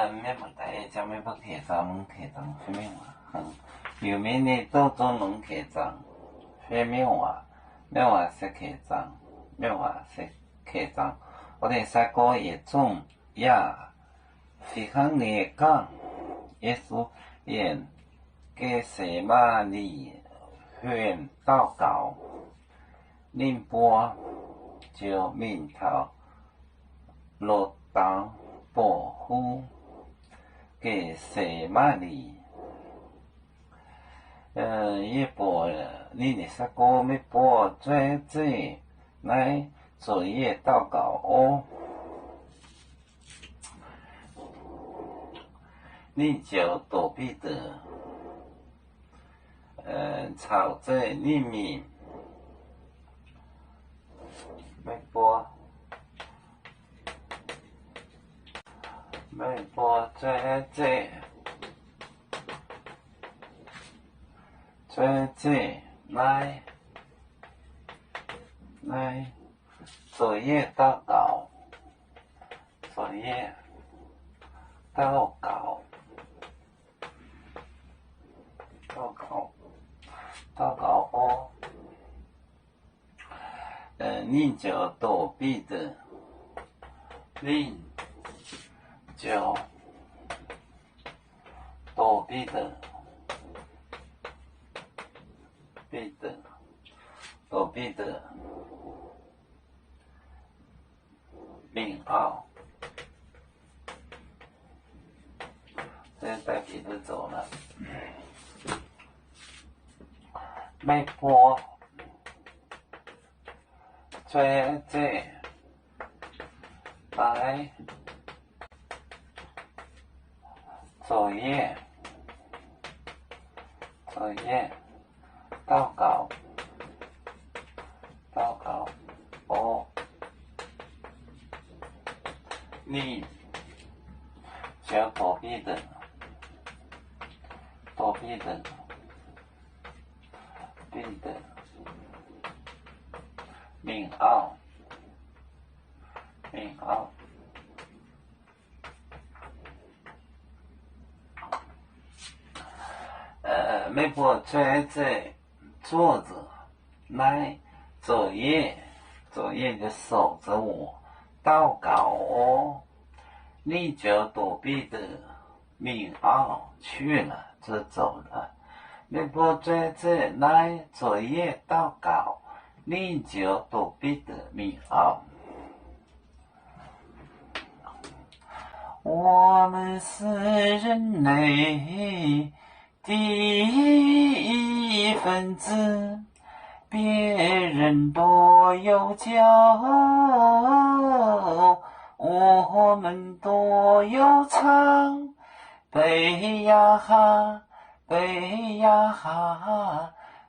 咩問題？就咩不騎裝蒙騎裝，咩咩話？有咩呢？都做蒙騎裝，咩咩話？咩話是騎裝？咩話是騎裝？我哋細個也種呀，非常嚟講，耶穌也給什麼你勸禱告，寧波就面頭落當保護。給什麼你？一波你的三個沒波最最來作業禱告哦。你就躲避的，朝着你面沒波最最來作業禱告，作業禱告哦。你就躲避的，你就躲避的，躲避的命奥，这带鼻子走了。ไม่พอช่วยเจ๊ไป作業禱告哦。你就躲避的命奧，ไม่พอช่วยเจ๊坐着來作業就守着我禱告哦。你就躲避的命奧去了，就走了。你不追着來作業禱告，你就躲避的命奧。我們是人類的一份子，別人多有教，我們多有唱，背呀哈，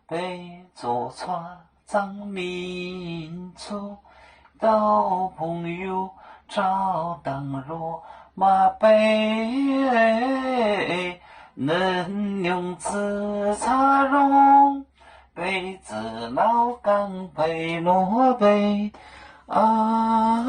背着船民族到朋友找當羅馬背，能用自插容背子老鋼背羅背啊。